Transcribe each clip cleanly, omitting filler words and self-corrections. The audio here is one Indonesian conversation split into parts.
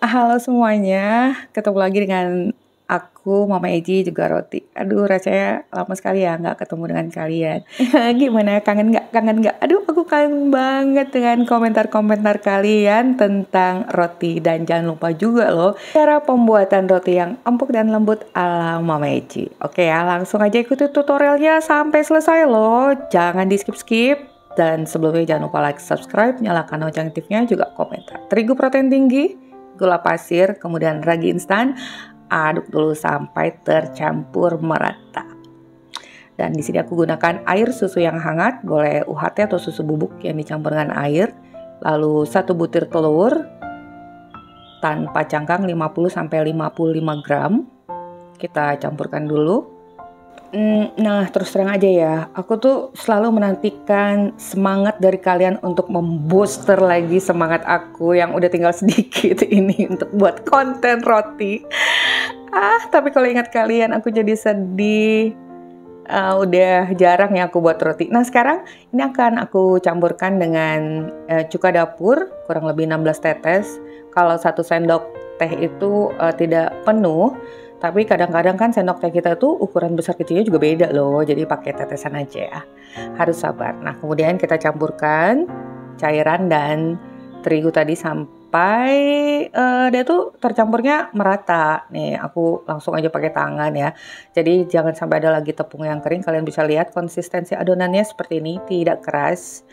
Halo semuanya, ketemu lagi dengan aku, Mama Eji, juga Roti. Aduh, rasanya lama sekali ya nggak ketemu dengan kalian. Gimana, kangen nggak? Kangen nggak? Aduh, aku kangen banget dengan komentar-komentar kalian tentang roti. Dan jangan lupa juga loh, cara pembuatan roti yang empuk dan lembut ala Mama Eji. Oke ya, langsung aja ikuti tutorialnya sampai selesai loh. Jangan di skip-skip. Dan sebelumnya jangan lupa like, subscribe, nyalakan lonceng notifnya, juga komentar. Terigu protein tinggi, gula pasir, kemudian ragi instan, aduk dulu sampai tercampur merata. Dan di sini aku gunakan air susu yang hangat, boleh UHT atau susu bubuk yang dicampur dengan air. Lalu 1 butir telur tanpa cangkang 50-55 gram. Kita campurkan dulu. Nah, terus terang aja ya, aku tuh selalu menantikan semangat dari kalian untuk membooster lagi semangat aku yang udah tinggal sedikit ini untuk buat konten roti. Tapi kalau ingat kalian aku jadi sedih. Udah jarang ya aku buat roti. Nah, sekarang ini akan aku campurkan dengan cuka dapur kurang lebih 16 tetes. Kalau 1 sendok teh itu tidak penuh, tapi kadang-kadang kan sendok teh kita tuh ukuran besar kecilnya juga beda loh. Jadi pakai tetesan aja ya. Harus sabar. Nah, kemudian kita campurkan cairan dan terigu tadi sampai dia tuh tercampurnya merata. Nih, aku langsung aja pakai tangan ya. Jadi jangan sampai ada lagi tepung yang kering. Kalian bisa lihat konsistensi adonannya seperti ini, tidak keras,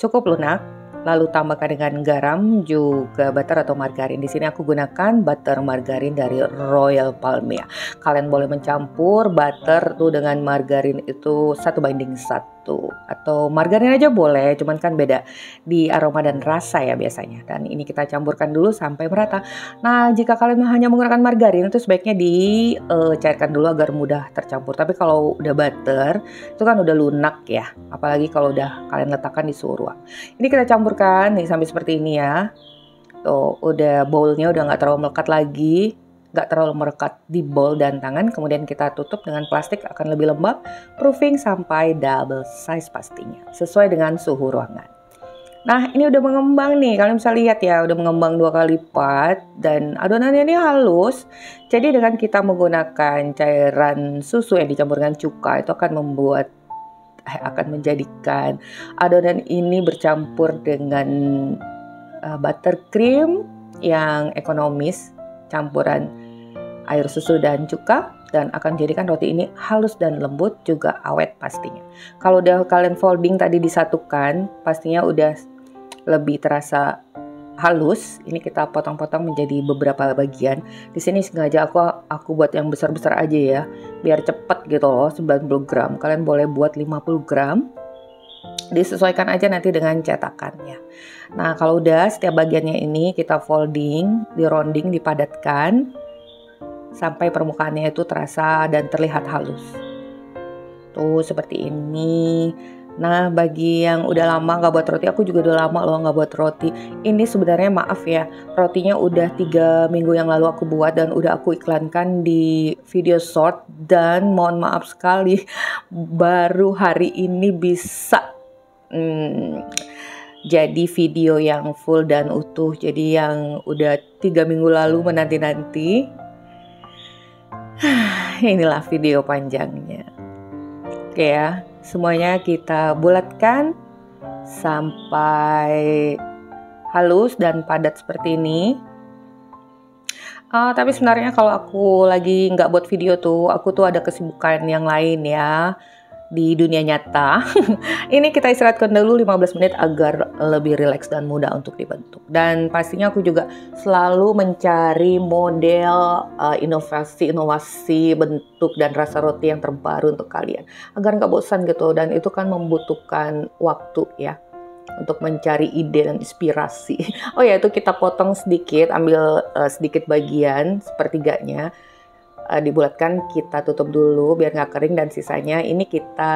cukup lunak. Lalu tambahkan dengan garam, juga butter atau margarin. Di sini aku gunakan butter margarin dari Royal Palmia. Kalian boleh mencampur butter tuh dengan margarin itu 1:1 atau margarin aja boleh, cuman kan beda di aroma dan rasa ya biasanya. Dan ini kita campurkan dulu sampai merata. Nah, jika kalian hanya menggunakan margarin itu sebaiknya dicairkan dulu agar mudah tercampur. Tapi kalau udah butter itu kan udah lunak ya, apalagi kalau udah kalian letakkan di suhu ruang. Ini kita campurkan nih sampai seperti ini ya. Tuh, udah bowlnya udah nggak terlalu melekat lagi, nggak terlalu merekat di bowl dan tangan. Kemudian kita tutup dengan plastik, akan lebih lembab, proofing sampai double size pastinya, sesuai dengan suhu ruangan. Nah, ini udah mengembang nih, kalian bisa lihat ya, udah mengembang 2 kali lipat dan adonannya ini halus. Jadi dengan kita menggunakan cairan susu yang dicampur dengan cuka itu akan menjadikan adonan ini bercampur dengan buttercream yang ekonomis, campuran air susu dan cuka, dan akan menjadikan roti ini halus dan lembut, juga awet pastinya. Kalau udah kalian folding tadi disatukan, pastinya udah lebih terasa halus. Ini kita potong-potong menjadi beberapa bagian. Di sini sengaja aku buat yang besar-besar aja ya, biar cepet gitu loh. 90 gram, kalian boleh buat 50 gram. Disesuaikan aja nanti dengan cetakannya. Nah, kalau udah setiap bagiannya ini kita folding, dironding, dipadatkan sampai permukaannya itu terasa dan terlihat halus. Tuh seperti ini. Nah, bagi yang udah lama nggak buat roti, aku juga udah lama loh nggak buat roti. Ini sebenarnya maaf ya, rotinya udah 3 minggu yang lalu aku buat dan udah aku iklankan di video short. Dan mohon maaf sekali, baru hari ini bisa jadi video yang full dan utuh. Jadi yang udah 3 minggu lalu menanti-nanti, inilah video panjangnya. Oke ya, semuanya kita bulatkan sampai halus dan padat seperti ini. Tapi sebenarnya kalau aku lagi nggak buat video tuh, aku tuh ada kesibukan yang lain ya di dunia nyata. Ini kita istirahatkan dulu 15 menit agar lebih rileks dan mudah untuk dibentuk. Dan pastinya aku juga selalu mencari model inovasi bentuk dan rasa roti yang terbaru untuk kalian, agar nggak bosan gitu. Dan itu kan membutuhkan waktu ya untuk mencari ide dan inspirasi. Oh ya, itu kita potong sedikit, ambil sedikit bagian sepertiganya, dibulatkan, kita tutup dulu biar nggak kering, dan sisanya ini kita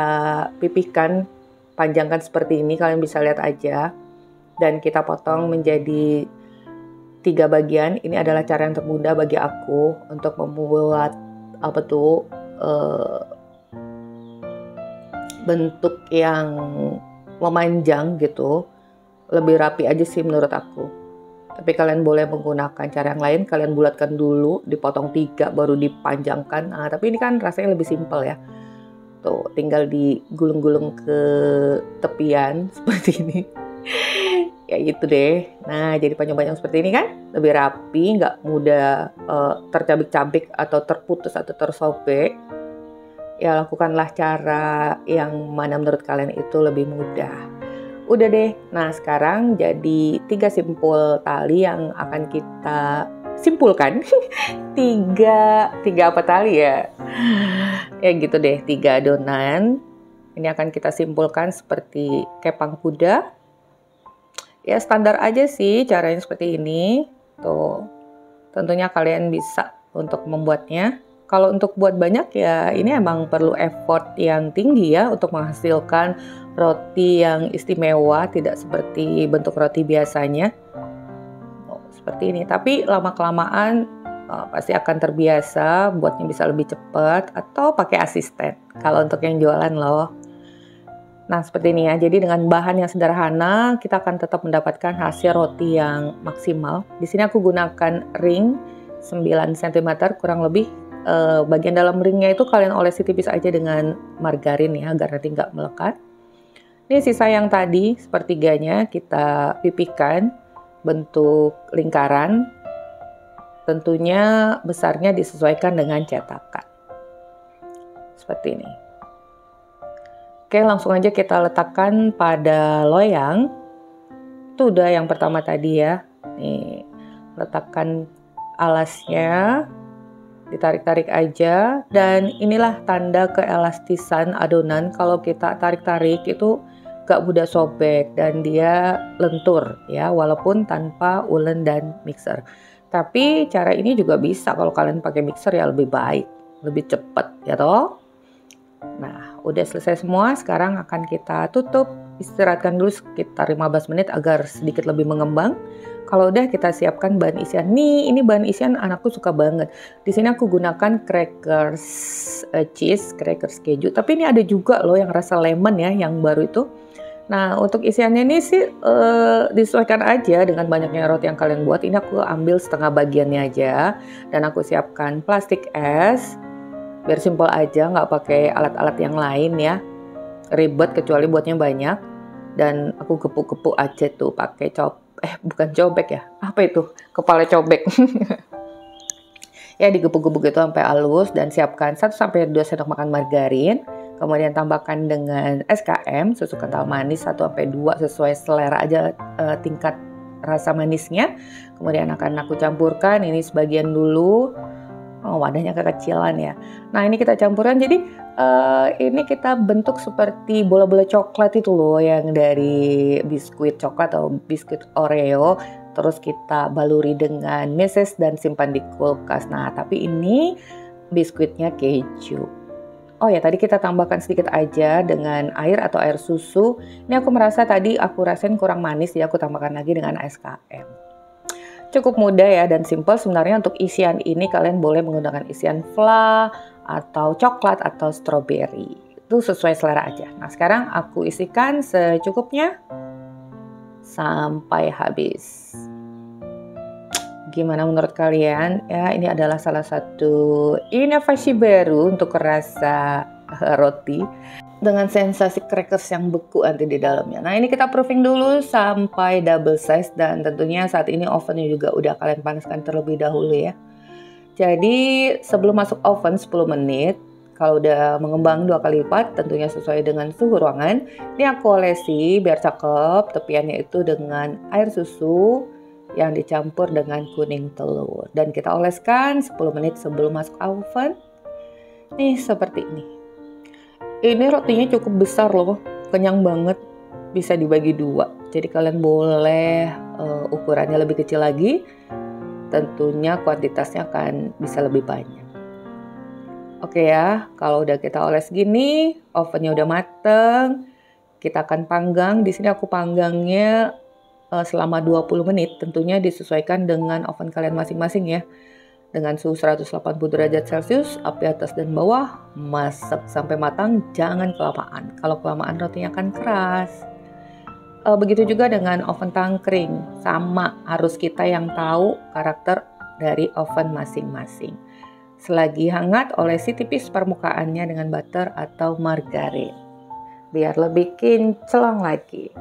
pipihkan, panjangkan seperti ini, kalian bisa lihat aja, dan kita potong menjadi 3 bagian. Ini adalah cara yang termudah bagi aku untuk membuat bentuk yang memanjang gitu, lebih rapi aja sih menurut aku. Tapi kalian boleh menggunakan cara yang lain, kalian bulatkan dulu, dipotong 3 baru dipanjangkan. Nah, tapi ini kan rasanya lebih simpel ya. Tuh, tinggal digulung-gulung ke tepian seperti ini. Ya gitu deh. Nah, jadi panjang-panjang seperti ini kan lebih rapi, nggak mudah tercabik-cabik atau terputus atau tersobek. Ya lakukanlah cara yang mana menurut kalian itu lebih mudah. Udah deh. Nah, sekarang jadi 3 simpul tali yang akan kita simpulkan. tiga apa tali ya? Ya gitu deh, 3 adonan. Ini akan kita simpulkan seperti kepang kuda. Ya standar aja sih caranya seperti ini. Tuh. Tentunya kalian bisa untuk membuatnya. Kalau untuk buat banyak ya ini emang perlu effort yang tinggi ya untuk menghasilkan roti yang istimewa, tidak seperti bentuk roti biasanya. Oh, seperti ini. Tapi lama-kelamaan pasti akan terbiasa, buatnya bisa lebih cepat atau pakai asisten. Kalau untuk yang jualan loh. Nah, seperti ini ya. Jadi dengan bahan yang sederhana, kita akan tetap mendapatkan hasil roti yang maksimal. Di sini aku gunakan ring 9 cm kurang lebih. Bagian dalam ringnya itu kalian olesi tipis aja dengan margarin ya, agar nanti nggak melekat. Ini sisa yang tadi, sepertiganya kita pipihkan bentuk lingkaran. Tentunya besarnya disesuaikan dengan cetakan. Seperti ini. Oke, langsung aja kita letakkan pada loyang. Itu udah yang pertama tadi ya. Nih, letakkan alasnya. Ditarik-tarik aja, dan inilah tanda keelastisan adonan. Kalau kita tarik-tarik itu gak mudah sobek dan dia lentur ya, walaupun tanpa ulen dan mixer. Tapi cara ini juga bisa kalau kalian pakai mixer ya lebih baik, lebih cepat ya toh. Nah, udah selesai semua. Sekarang akan kita tutup, istirahatkan dulu sekitar 15 menit agar sedikit lebih mengembang. Kalau udah kita siapkan bahan isian. Nih, ini bahan isian anakku suka banget. Di sini aku gunakan crackers cheese, crackers keju. Tapi ini ada juga loh yang rasa lemon ya, yang baru itu. Nah, untuk isiannya ini sih disesuaikan aja dengan banyaknya roti yang kalian buat. Ini aku ambil setengah bagiannya aja. Dan aku siapkan plastik es. Biar simpel aja, nggak pakai alat-alat yang lain ya. Ribet kecuali buatnya banyak. Dan aku gepuk-gepuk aja tuh pakai bukan cobek ya. Apa itu? Kepala cobek. Ya digepuk-gepuk itu sampai halus dan siapkan 1-2 sendok makan margarin. Kemudian tambahkan dengan SKM, susu kental manis 1-2 sesuai selera aja tingkat rasa manisnya. Kemudian akan aku campurkan ini sebagian dulu. Oh, wadahnya kekecilan ya. Nah, ini kita campurkan. Jadi ini kita bentuk seperti bola-bola coklat itu loh, yang dari biskuit coklat atau biskuit Oreo. Terus kita baluri dengan meses dan simpan di kulkas. Nah, tapi ini biskuitnya keju. Oh ya, tadi kita tambahkan sedikit aja dengan air atau air susu. Ini aku merasa tadi aku rasain kurang manis, jadi aku tambahkan lagi dengan SKM. Cukup mudah ya dan simple. Sebenarnya untuk isian ini kalian boleh menggunakan isian fla atau coklat atau strawberry. Itu sesuai selera aja. Nah, sekarang aku isikan secukupnya sampai habis. Gimana menurut kalian? Ya, ini adalah salah satu inovasi baru untuk rasa roti dengan sensasi crackers yang beku nanti di dalamnya. Nah, ini kita proofing dulu sampai double size, dan tentunya saat ini ovennya juga udah kalian panaskan terlebih dahulu ya. Jadi sebelum masuk oven 10 menit, kalau udah mengembang 2 kali lipat, tentunya sesuai dengan suhu ruangan. Ini aku olesi biar cakep, tepiannya itu dengan air susu yang dicampur dengan kuning telur. Dan kita oleskan 10 menit sebelum masuk oven. Nih seperti ini. Ini rotinya cukup besar loh, kenyang banget, bisa dibagi 2. Jadi kalian boleh ukurannya lebih kecil lagi, tentunya kuantitasnya akan bisa lebih banyak. Oke ya, kalau udah kita oles gini, ovennya udah mateng, kita akan panggang. Di sini aku panggangnya selama 20 menit, tentunya disesuaikan dengan oven kalian masing-masing ya. Dengan suhu 180 derajat Celcius, api atas dan bawah, masak sampai matang, jangan kelamaan. Kalau kelamaan rotinya akan keras. Begitu juga dengan oven tangkring, sama harus kita yang tahu karakter dari oven masing-masing. Selagi hangat, olesi tipis permukaannya dengan butter atau margarin biar lebih kinclong lagi.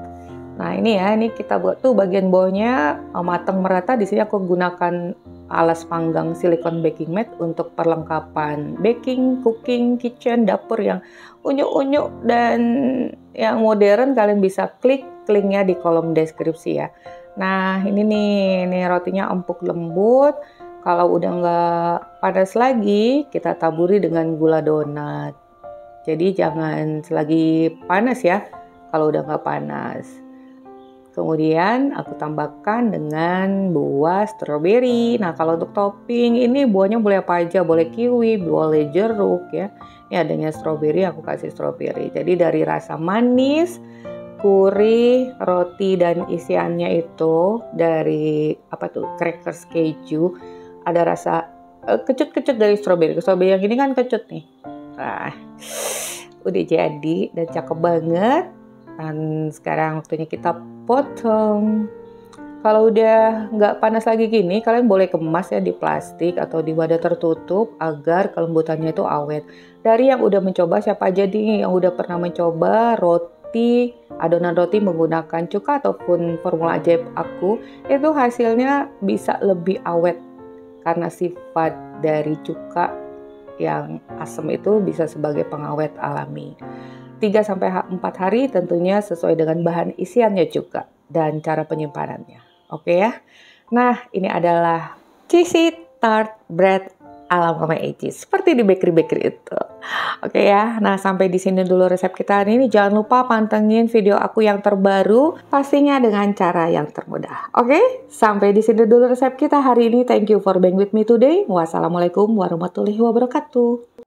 Nah ini ya, ini kita buat tuh bagian bawahnya matang merata. Di sini aku gunakan alas panggang silikon baking mat untuk perlengkapan baking, cooking, kitchen, dapur yang unyu-unyu dan yang modern. Kalian bisa klik linknya di kolom deskripsi ya. Nah ini nih rotinya empuk lembut. Kalau udah nggak panas lagi, kita taburi dengan gula donat. Jadi jangan selagi panas ya, kalau udah nggak panas. Kemudian aku tambahkan dengan buah stroberi. Nah kalau untuk topping ini buahnya boleh apa aja, boleh kiwi, boleh jeruk ya. Ini adanya stroberi, aku kasih stroberi. Jadi dari rasa manis, gurih, roti dan isiannya itu dari crackers keju, ada rasa kecut-kecut dari stroberi. Stroberi yang ini kan kecut nih. Nah, udah jadi dan cakep banget. Dan sekarang waktunya kita potong. Kalau udah nggak panas lagi gini, kalian boleh kemas ya di plastik atau di wadah tertutup agar kelembutannya itu awet. Dari yang udah mencoba, siapa aja nih yang udah pernah mencoba adonan roti menggunakan cuka ataupun formula ajaib aku, itu hasilnya bisa lebih awet karena sifat dari cuka yang asam itu bisa sebagai pengawet alami. 3-4 hari tentunya sesuai dengan bahan isiannya juga dan cara penyimpanannya. Oke ya. Nah, ini adalah cheesy tart bread ala Mama Eci, seperti di bakery-bakery itu. Oke ya. Nah, sampai di sini dulu resep kita hari ini. Jangan lupa pantengin video aku yang terbaru, pastinya dengan cara yang termudah. Oke? Sampai di sini dulu resep kita hari ini. Thank you for being with me today. Wassalamualaikum warahmatullahi wabarakatuh.